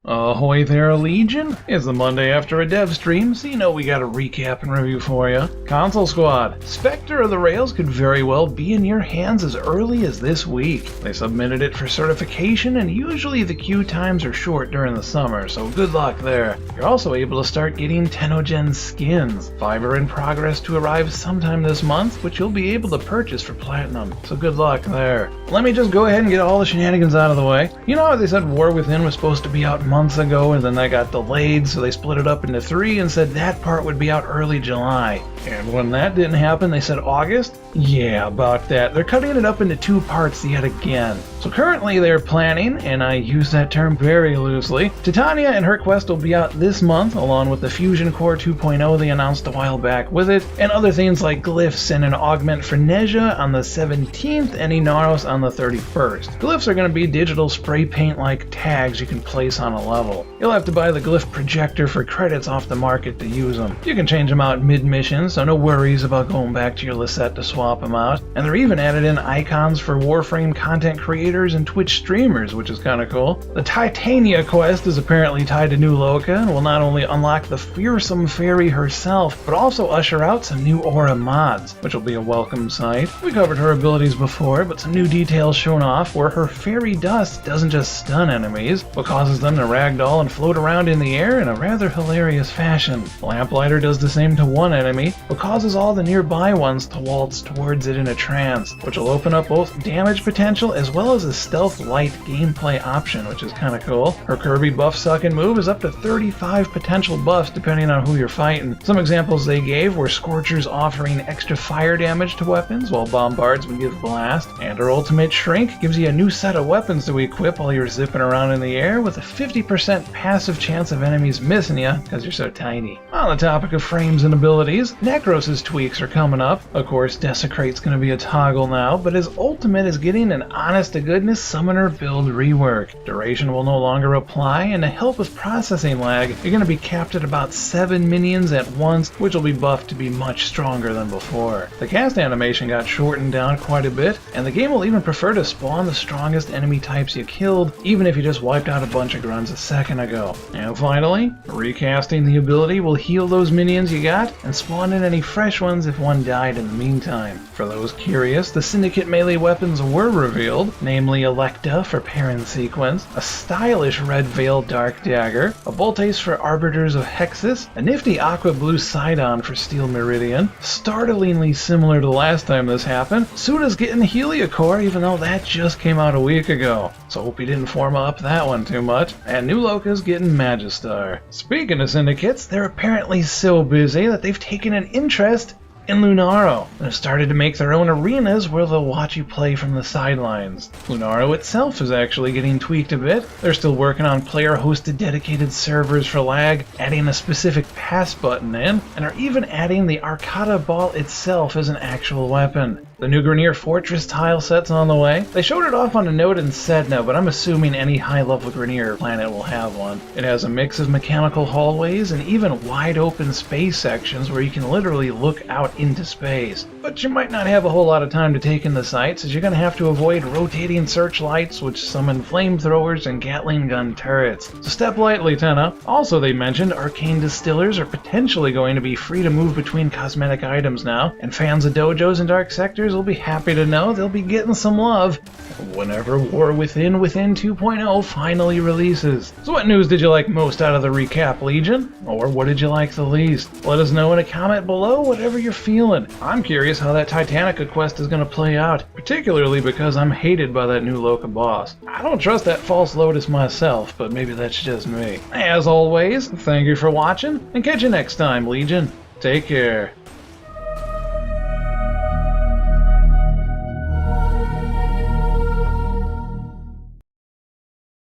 Ahoy there, Legion! It's the Monday after a dev stream, so you know we got a recap and review for you. Console Squad, Spectre of the Rails could very well be in your hands as early as this week. They submitted it for certification, and usually the queue times are short during the summer, so good luck there. You're also able to start getting Tenogen skins. 5 are in progress to arrive sometime this month, which you'll be able to purchase for Platinum, so good luck there. Let me just go ahead and get all the shenanigans out of the way. You know how they said War Within was supposed to be out months ago, and then that got delayed, so they split it up into 3 and said that part would be out early July. And when that didn't happen, they said August? Yeah, about that. They're cutting it up into 2 parts yet again. So currently they're planning, and I use that term very loosely, Titania and her quest will be out this month, along with the Fusion Core 2.0 they announced a while back with it, and other things like glyphs and an augment for Nezha on the 17th and Inaros on the 31st. Glyphs are going to be digital spray paint-like tags you can place on a level. You'll have to buy the glyph projector for credits off the market to use them. You can change them out mid-mission, so no worries about going back to your Lecta to swap them out. And they're even added in icons for Warframe content creators and Twitch streamers, which is kinda cool. The Titania quest is apparently tied to New Loka and will not only unlock the fearsome fairy herself, but also usher out some new aura mods, which will be a welcome sight. We covered her abilities before, but some new details shown off where her fairy dust doesn't just stun enemies, but causes them to ragdoll and float around in the air in a rather hilarious fashion. Lamplighter does the same to one enemy, but causes all the nearby ones to waltz towards it in a trance, which will open up both damage potential as well as a stealth light gameplay option, which is kinda cool. Her Kirby buff sucking move is up to 35 potential buffs depending on who you're fighting. Some examples they gave were Scorchers offering extra fire damage to weapons, while Bombards would give blast, and her ultimate Shrink gives you a new set of weapons to equip while you're zipping around in the air with a 50% passive chance of enemies missing you because you're so tiny. On the topic of frames and abilities, Nekros' tweaks are coming up. Of course, Desecrate's going to be a toggle now, but his ultimate is getting an honest-to-goodness summoner build rework. Duration will no longer apply, and to help with processing lag, you're going to be capped at about 7 minions at once, which will be buffed to be much stronger than before. The cast animation got shortened down quite a bit, and the game will even prefer to spawn the strongest enemy types you killed, even if you just wiped out a bunch of grunts a second ago. And finally, recasting the ability will heal those minions you got, and spawn in any fresh ones if one died in the meantime. For those curious, the Syndicate melee weapons were revealed, namely a Lecta for Perrin sequence, a stylish Red Veil Dark Dagger, a Boltace for Arbiters of Hexus, a nifty Aqua Blue Sidon for Steel Meridian, startlingly similar to last time this happened, Suda's getting Heliocore even though that just came out a week ago, so hope you didn't form up that one too much, and New Loka's getting Magistar. Speaking of Syndicates, they're apparently so busy that they've taken an interest in Lunaro. They've started to make their own arenas where they'll watch you play from the sidelines. Lunaro itself is actually getting tweaked a bit. They're still working on player-hosted dedicated servers for lag, adding a specific pass button in, and are even adding the Arcata Ball itself as an actual weapon. The new Grineer Fortress tile set's on the way. They showed it off on a note in Sedna, but I'm assuming any high-level Grineer planet will have one. It has a mix of mechanical hallways and even wide-open space sections where you can literally look out into space. But you might not have a whole lot of time to take in the sights, as you're going to have to avoid rotating searchlights, which summon flamethrowers and Gatling gun turrets. So step lightly, Tenna. Also, they mentioned Arcane Distillers are potentially going to be free to move between cosmetic items now, and fans of Dojos and Dark Sectors will be happy to know they'll be getting some love whenever War Within 2.0 finally releases. So what news did you like most out of the recap, Legion? Or what did you like the least? Let us know in a comment below whatever you're feeling. I'm curious how that Titania quest is going to play out, particularly because I'm hated by that New Loka boss. I don't trust that false Lotus myself, but maybe that's just me. As always, thank you for watching, and catch you next time, Legion. Take care.